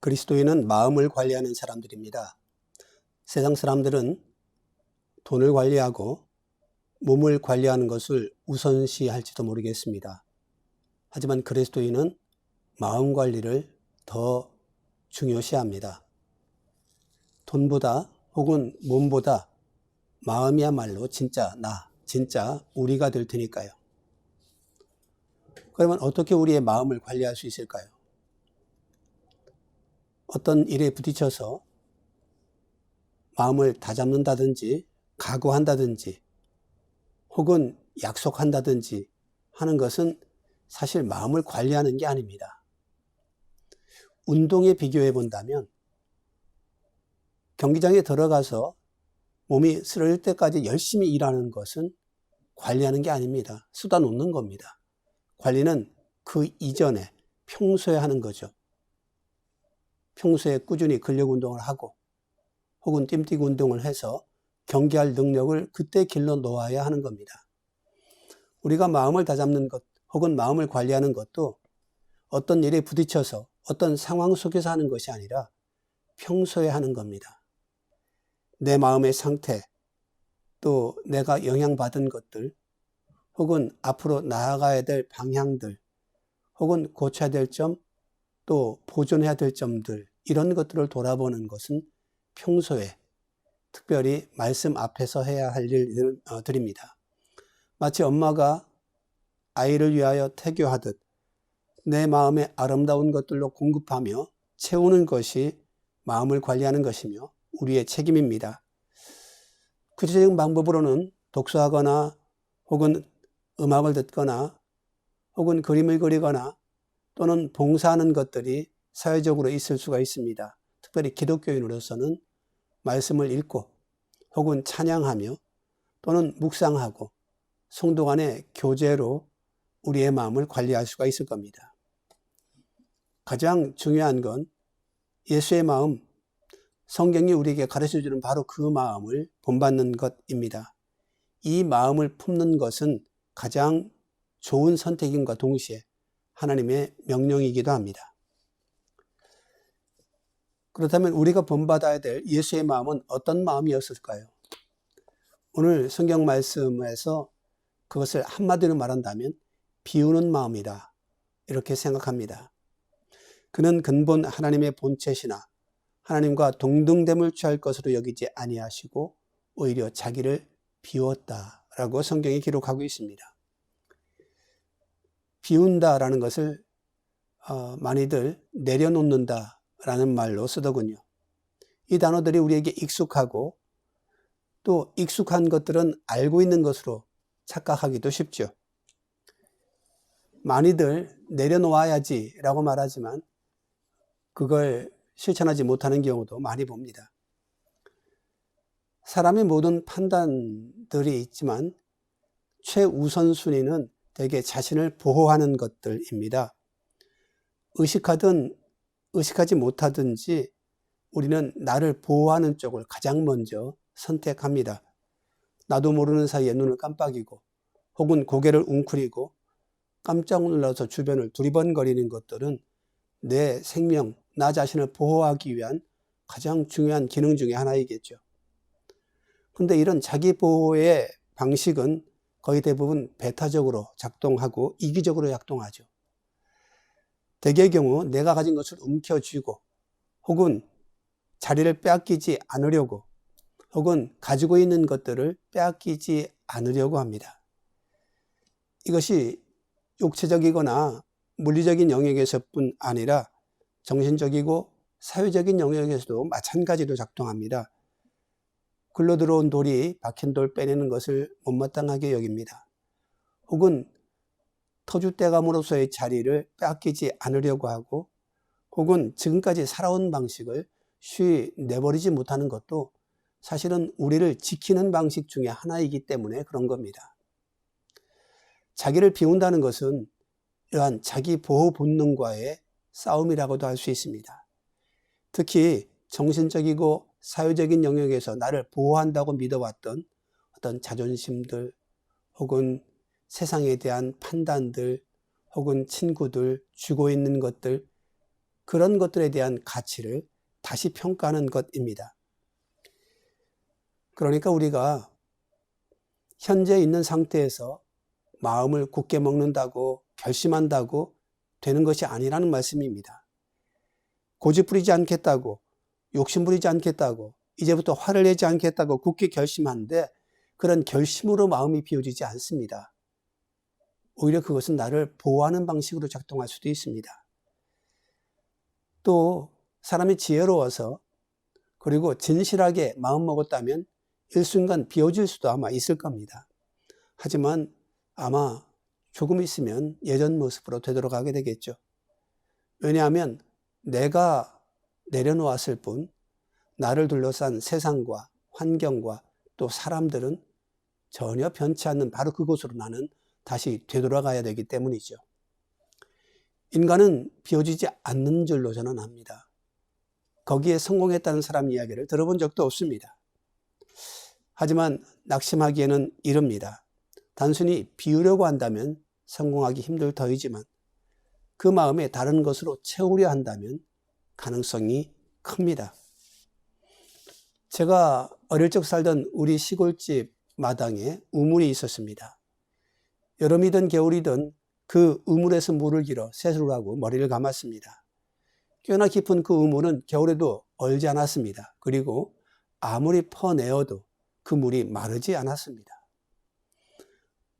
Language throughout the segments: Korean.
그리스도인은 마음을 관리하는 사람들입니다. 세상 사람들은 돈을 관리하고 몸을 관리하는 것을 우선시할지도 모르겠습니다. 하지만 그리스도인은 마음 관리를 더 중요시합니다. 돈보다 혹은 몸보다 마음이야말로 진짜 나, 진짜 우리가 될 테니까요. 그러면 어떻게 우리의 마음을 관리할 수 있을까요? 어떤 일에 부딪혀서 마음을 다잡는다든지 각오한다든지 혹은 약속한다든지 하는 것은 사실 마음을 관리하는 게 아닙니다. 운동에 비교해 본다면 경기장에 들어가서 몸이 쓰러질 때까지 열심히 일하는 것은 관리하는 게 아닙니다. 쏟아 놓는 겁니다. 관리는 그 이전에 평소에 하는 거죠. 평소에 꾸준히 근력 운동을 하고 혹은 뜀뛰기 운동을 해서 경기할 능력을 그때 길러 놓아야 하는 겁니다. 우리가 마음을 다잡는 것 혹은 마음을 관리하는 것도 어떤 일에 부딪혀서 어떤 상황 속에서 하는 것이 아니라 평소에 하는 겁니다. 내 마음의 상태, 또 내가 영향받은 것들, 혹은 앞으로 나아가야 될 방향들, 혹은 고쳐야 될 점, 또 보존해야 될 점들, 이런 것들을 돌아보는 것은 평소에 특별히 말씀 앞에서 해야 할 일들입니다. 마치 엄마가 아이를 위하여 태교하듯 내 마음에 아름다운 것들로 공급하며 채우는 것이 마음을 관리하는 것이며 우리의 책임입니다. 구체적인 방법으로는 독서하거나 혹은 음악을 듣거나 혹은 그림을 그리거나 또는 봉사하는 것들이 사회적으로 있을 수가 있습니다. 특별히 기독교인으로서는 말씀을 읽고 혹은 찬양하며 또는 묵상하고 성도 간의 교제로 우리의 마음을 관리할 수가 있을 겁니다. 가장 중요한 건 예수의 마음, 성경이 우리에게 가르쳐주는 바로 그 마음을 본받는 것입니다. 이 마음을 품는 것은 가장 좋은 선택임과 동시에 하나님의 명령이기도 합니다. 그렇다면 우리가 본받아야 될 예수의 마음은 어떤 마음이었을까요? 오늘 성경 말씀에서 그것을 한마디로 말한다면 비우는 마음이다, 이렇게 생각합니다. 그는 근본 하나님의 본체시나 하나님과 동등됨을 취할 것으로 여기지 아니하시고 오히려 자기를 비웠다라고 성경이 기록하고 있습니다. 비운다라는 것을 많이들 내려놓는다라는 말로 쓰더군요. 이 단어들이 우리에게 익숙하고 또 익숙한 것들은 알고 있는 것으로 착각하기도 쉽죠. 많이들 내려놓아야지라고 말하지만 그걸 실천하지 못하는 경우도 많이 봅니다. 사람의 모든 판단들이 있지만 최우선순위는 대개 자신을 보호하는 것들입니다. 의식하든 의식하지 못하든지 우리는 나를 보호하는 쪽을 가장 먼저 선택합니다. 나도 모르는 사이에 눈을 깜빡이고 혹은 고개를 웅크리고 깜짝 놀라서 주변을 두리번거리는 것들은 내 생명, 나 자신을 보호하기 위한 가장 중요한 기능 중에 하나이겠죠. 그런데 이런 자기 보호의 방식은 거의 대부분 배타적으로 작동하고 이기적으로 작동하죠. 대개의 경우 내가 가진 것을 움켜쥐고 혹은 자리를 빼앗기지 않으려고 혹은 가지고 있는 것들을 빼앗기지 않으려고 합니다. 이것이 육체적이거나 물리적인 영역에서뿐 아니라 정신적이고 사회적인 영역에서도 마찬가지로 작동합니다. 굴러 들어온 돌이 박힌 돌 빼내는 것을 못마땅하게 여깁니다. 혹은 터줏대감으로서의 자리를 빼앗기지 않으려고 하고 혹은 지금까지 살아온 방식을 쉬이 내버리지 못하는 것도 사실은 우리를 지키는 방식 중에 하나이기 때문에 그런 겁니다. 자기를 비운다는 것은 이러한 자기 보호 본능과의 싸움이라고도 할 수 있습니다. 특히 정신적이고 사회적인 영역에서 나를 보호한다고 믿어왔던 어떤 자존심들 혹은 세상에 대한 판단들 혹은 친구들, 쥐고 있는 것들, 그런 것들에 대한 가치를 다시 평가하는 것입니다. 그러니까 우리가 현재 있는 상태에서 마음을 굳게 먹는다고 결심한다고 되는 것이 아니라는 말씀입니다. 고집부리지 않겠다고, 욕심부리지 않겠다고, 이제부터 화를 내지 않겠다고 굳게 결심하는데 그런 결심으로 마음이 비워지지 않습니다. 오히려 그것은 나를 보호하는 방식으로 작동할 수도 있습니다. 또 사람이 지혜로워서 그리고 진실하게 마음먹었다면 일순간 비워질 수도 아마 있을 겁니다. 하지만 아마 조금 있으면 예전 모습으로 되돌아가게 되겠죠. 왜냐하면 내가 내려놓았을 뿐 나를 둘러싼 세상과 환경과 또 사람들은 전혀 변치 않는 바로 그곳으로 나는 다시 되돌아가야 되기 때문이죠. 인간은 비워지지 않는 줄로 저는 압니다. 거기에 성공했다는 사람 이야기를 들어본 적도 없습니다. 하지만 낙심하기에는 이릅니다. 단순히 비우려고 한다면 성공하기 힘들 터이지만 그 마음에 다른 것으로 채우려 한다면 가능성이 큽니다. 제가 어릴 적 살던 우리 시골집 마당에 우물이 있었습니다. 여름이든 겨울이든 그 우물에서 물을 길어 세수를 하고 머리를 감았습니다. 꽤나 깊은 그 우물은 겨울에도 얼지 않았습니다. 그리고 아무리 퍼내어도 그 물이 마르지 않았습니다.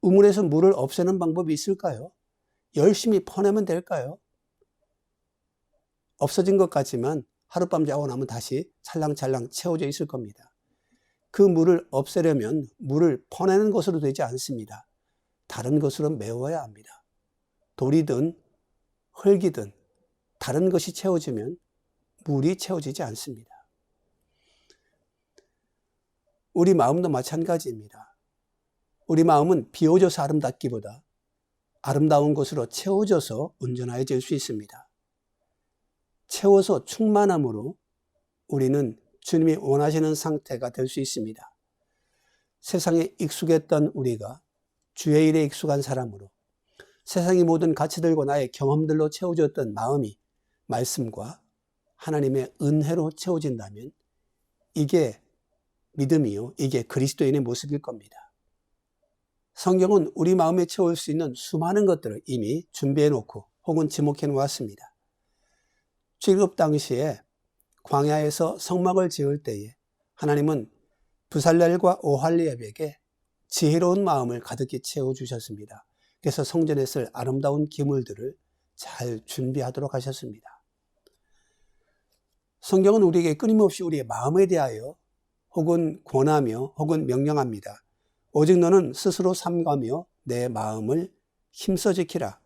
우물에서 물을 없애는 방법이 있을까요? 열심히 퍼내면 될까요? 없어진 것 같지만 하룻밤 자고 나면 다시 찰랑찰랑 채워져 있을 겁니다. 그 물을 없애려면 물을 퍼내는 것으로 되지 않습니다. 다른 것으로 메워야 합니다. 돌이든 흙이든 다른 것이 채워지면 물이 채워지지 않습니다. 우리 마음도 마찬가지입니다. 우리 마음은 비워져서 아름답기보다 아름다운 것으로 채워져서 온전해질 수 있습니다. 채워서 충만함으로 우리는 주님이 원하시는 상태가 될 수 있습니다. 세상에 익숙했던 우리가 주의 일에 익숙한 사람으로 세상의 모든 가치들과 나의 경험들로 채워졌던 마음이 말씀과 하나님의 은혜로 채워진다면 이게 믿음이요, 이게 그리스도인의 모습일 겁니다. 성경은 우리 마음에 채울 수 있는 수많은 것들을 이미 준비해 놓고 혹은 지목해 놓았습니다. 출애굽 당시에 광야에서 성막을 지을 때에 하나님은 부살렐과 오홀리압에게 지혜로운 마음을 가득히 채워주셨습니다. 그래서 성전에 쓸 아름다운 기물들을 잘 준비하도록 하셨습니다. 성경은 우리에게 끊임없이 우리의 마음에 대하여 혹은 권하며 혹은 명령합니다. 오직 너는 스스로 삼가며 내 마음을 힘써 지키라.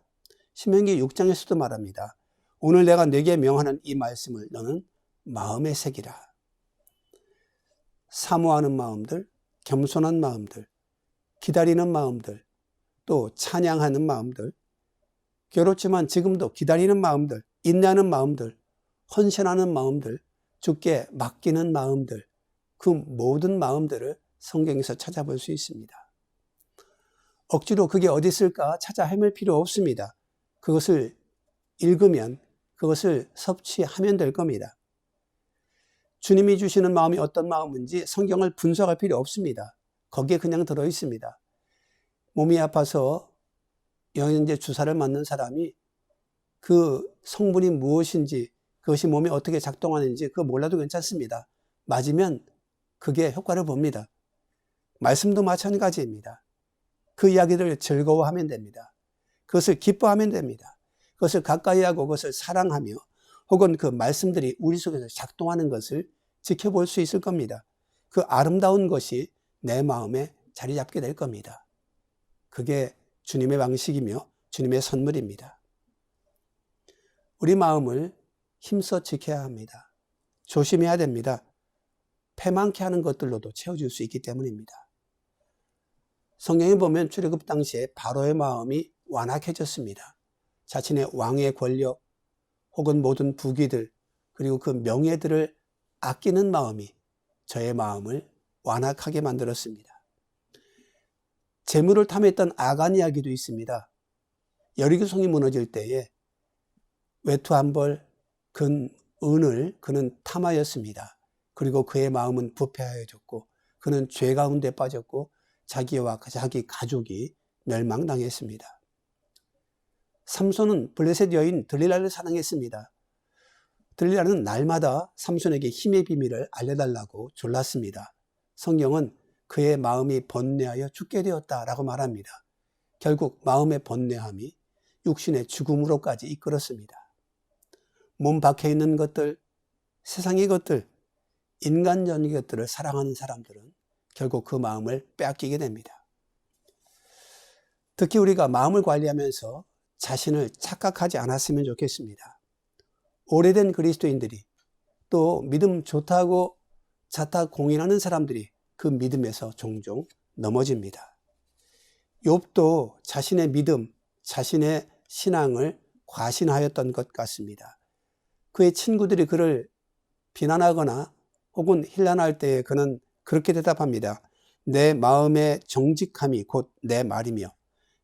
신명기 6장에서도 말합니다. 오늘 내가 네게 명하는 이 말씀을 너는 마음에 새기라. 사모하는 마음들, 겸손한 마음들, 기다리는 마음들, 또 찬양하는 마음들, 괴롭지만 지금도 기다리는 마음들, 인내하는 마음들, 헌신하는 마음들, 주께 맡기는 마음들, 그 모든 마음들을 성경에서 찾아볼 수 있습니다. 억지로 그게 어디 있을까 찾아 헤맬 필요 없습니다. 그것을 읽으면 그것을 섭취하면 될 겁니다. 주님이 주시는 마음이 어떤 마음인지 성경을 분석할 필요 없습니다. 거기에 그냥 들어 있습니다. 몸이 아파서 영양제 주사를 맞는 사람이 그 성분이 무엇인지 그것이 몸에 어떻게 작동하는지 그거 몰라도 괜찮습니다. 맞으면 그게 효과를 봅니다. 말씀도 마찬가지입니다. 그 이야기를 즐거워하면 됩니다. 그것을 기뻐하면 됩니다. 그것을 가까이하고 그것을 사랑하며 혹은 그 말씀들이 우리 속에서 작동하는 것을 지켜볼 수 있을 겁니다. 그 아름다운 것이 내 마음에 자리 잡게 될 겁니다. 그게 주님의 방식이며 주님의 선물입니다. 우리 마음을 힘써 지켜야 합니다. 조심해야 됩니다. 패망케 하는 것들로도 채워질 수 있기 때문입니다. 성경에 보면 출애굽 당시에 바로의 마음이 완악해졌습니다. 자신의 왕의 권력 혹은 모든 부귀들 그리고 그 명예들을 아끼는 마음이 저의 마음을 완악하게 만들었습니다. 재물을 탐했던 아간 이야기도 있습니다. 여리고성이 무너질 때에 외투 한 벌, 그 은을 그는 탐하였습니다. 그리고 그의 마음은 부패하여졌고 그는 죄 가운데 빠졌고 자기와 자기 가족이 멸망당했습니다. 삼손은 블레셋 여인 들릴라를 사랑했습니다. 들릴라는 날마다 삼손에게 힘의 비밀을 알려달라고 졸랐습니다. 성경은 그의 마음이 번뇌하여 죽게 되었다라고 말합니다. 결국 마음의 번뇌함이 육신의 죽음으로까지 이끌었습니다. 몸 밖에 있는 것들, 세상의 것들, 인간적인 것들을 사랑하는 사람들은 결국 그 마음을 빼앗기게 됩니다. 특히 우리가 마음을 관리하면서 자신을 착각하지 않았으면 좋겠습니다. 오래된 그리스도인들이 또 믿음 좋다고 자타 공인하는 사람들이 그 믿음에서 종종 넘어집니다. 욥도 자신의 믿음, 자신의 신앙을 과신하였던 것 같습니다. 그의 친구들이 그를 비난하거나 혹은 힐난할 때에 그는 그렇게 대답합니다. 내 마음의 정직함이 곧 내 말이며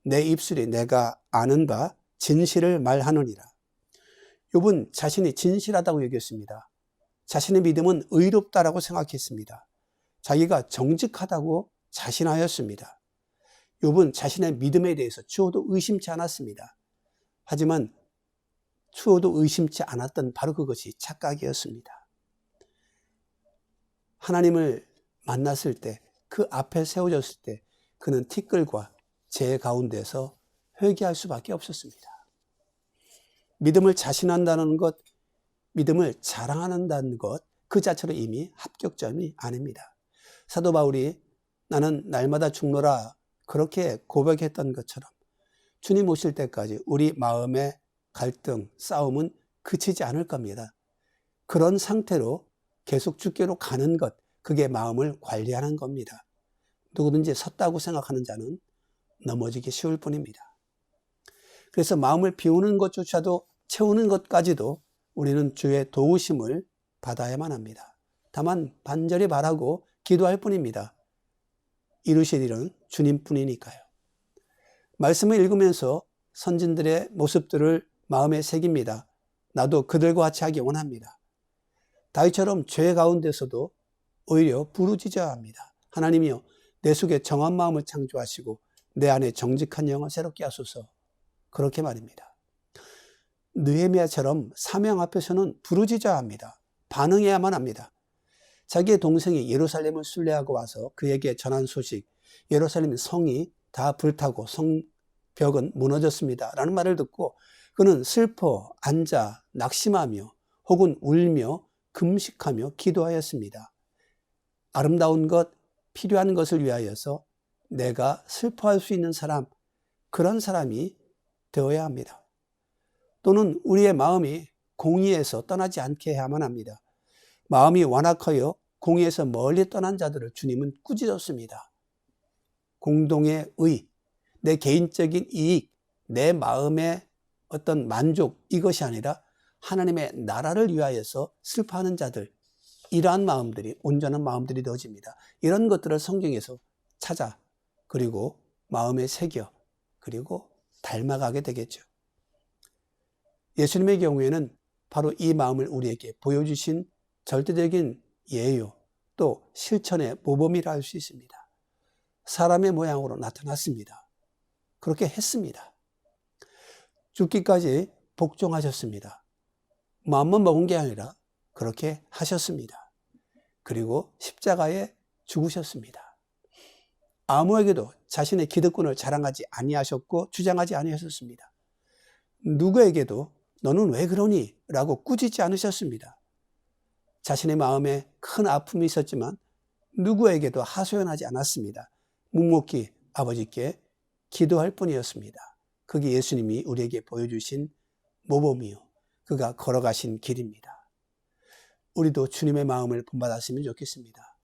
내 입술이 내가 아는 바 진실을 말하느니라. 욥은 자신이 진실하다고 여겼습니다. 자신의 믿음은 의롭다라고 생각했습니다. 자기가 정직하다고 자신하였습니다. 욥은 자신의 믿음에 대해서 추호도 의심치 않았습니다. 하지만 추호도 의심치 않았던 바로 그것이 착각이었습니다. 하나님을 만났을 때, 그 앞에 세워졌을 때 그는 티끌과 재 가운데서 회개할 수밖에 없었습니다. 믿음을 자신한다는 것, 믿음을 자랑한다는 것, 그 자체로 이미 합격점이 아닙니다. 사도 바울이 나는 날마다 죽노라 그렇게 고백했던 것처럼 주님 오실 때까지 우리 마음의 갈등, 싸움은 그치지 않을 겁니다. 그런 상태로 계속 주께로 가는 것, 그게 마음을 관리하는 겁니다. 누구든지 섰다고 생각하는 자는 넘어지기 쉬울 뿐입니다. 그래서 마음을 비우는 것조차도 채우는 것까지도 우리는 주의 도우심을 받아야만 합니다. 다만 반절히 바라고 기도할 뿐입니다. 이루실 일은 주님뿐이니까요. 말씀을 읽으면서 선진들의 모습들을 마음에 새깁니다. 나도 그들과 같이 하기 원합니다. 다윗처럼 죄 가운데서도 오히려 부르짖어야 합니다. 하나님이여 내 속에 정한 마음을 창조하시고 내 안에 정직한 영을 새롭게 하소서. 그렇게 말입니다. 느헤미야처럼 사명 앞에서는 부르짖어야 합니다. 반응해야만 합니다. 자기의 동생이 예루살렘을 순례하고 와서 그에게 전한 소식, 예루살렘 성이 다 불타고 성벽은 무너졌습니다 라는 말을 듣고 그는 슬퍼 앉아 낙심하며 혹은 울며 금식하며 기도하였습니다. 아름다운 것, 필요한 것을 위하여서 내가 슬퍼할 수 있는 사람, 그런 사람이 되어야 합니다. 또는 우리의 마음이 공의에서 떠나지 않게 해야만 합니다. 마음이 완악하여 공의에서 멀리 떠난 자들을 주님은 꾸짖었습니다. 공동의 의, 내 개인적인 이익, 내 마음의 어떤 만족, 이것이 아니라 하나님의 나라를 위하여서 슬퍼하는 자들, 이러한 마음들이 온전한 마음들이 되어집니다. 이런 것들을 성경에서 찾아 그리고 마음에 새겨 그리고 닮아가게 되겠죠. 예수님의 경우에는 바로 이 마음을 우리에게 보여주신 절대적인 예요 또 실천의 모범이라 할 수 있습니다. 사람의 모양으로 나타났습니다. 그렇게 했습니다. 죽기까지 복종하셨습니다. 마음만 먹은 게 아니라 그렇게 하셨습니다. 그리고 십자가에 죽으셨습니다. 아무에게도 자신의 기득권을 자랑하지 아니하셨고 주장하지 아니하셨습니다. 누구에게도 너는 왜 그러니? 라고 꾸짖지 않으셨습니다. 자신의 마음에 큰 아픔이 있었지만 누구에게도 하소연하지 않았습니다. 묵묵히 아버지께 기도할 뿐이었습니다. 그게 예수님이 우리에게 보여주신 모범이요, 그가 걸어가신 길입니다. 우리도 주님의 마음을 본받았으면 좋겠습니다.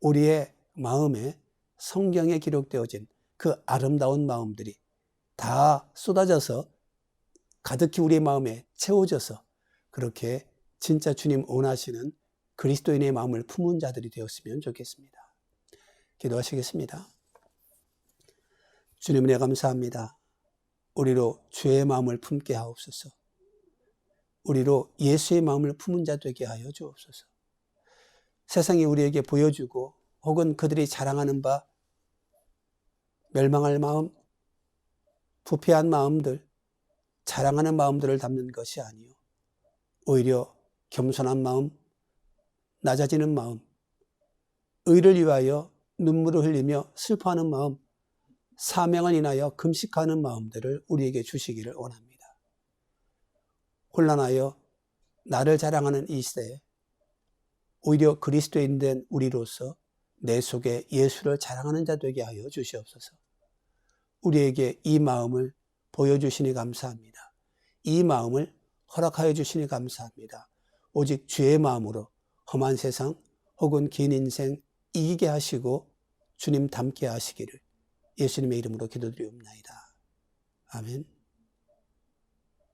우리의 마음에 성경에 기록되어진 그 아름다운 마음들이 다 쏟아져서 가득히 우리의 마음에 채워져서 그렇게 진짜 주님 원하시는 그리스도인의 마음을 품은 자들이 되었으면 좋겠습니다. 기도하시겠습니다. 주님, 네 감사합니다. 우리로 주의 마음을 품게 하옵소서. 우리로 예수의 마음을 품은 자 되게 하여 주옵소서. 세상이 우리에게 보여주고 혹은 그들이 자랑하는 바 멸망할 마음, 부패한 마음들, 자랑하는 마음들을 담는 것이 아니요 오히려 겸손한 마음, 낮아지는 마음, 의를 위하여 눈물을 흘리며 슬퍼하는 마음, 사명을 인하여 금식하는 마음들을 우리에게 주시기를 원합니다. 혼란하여 나를 자랑하는 이 시대에 오히려 그리스도인 된 우리로서 내 속에 예수를 자랑하는 자 되게 하여 주시옵소서. 우리에게 이 마음을 보여주시니 감사합니다. 이 마음을 허락하여 주시니 감사합니다. 오직 주의 마음으로 험한 세상 혹은 긴 인생 이기게 하시고 주님 닮게 하시기를 예수님의 이름으로 기도드리옵나이다. 아멘.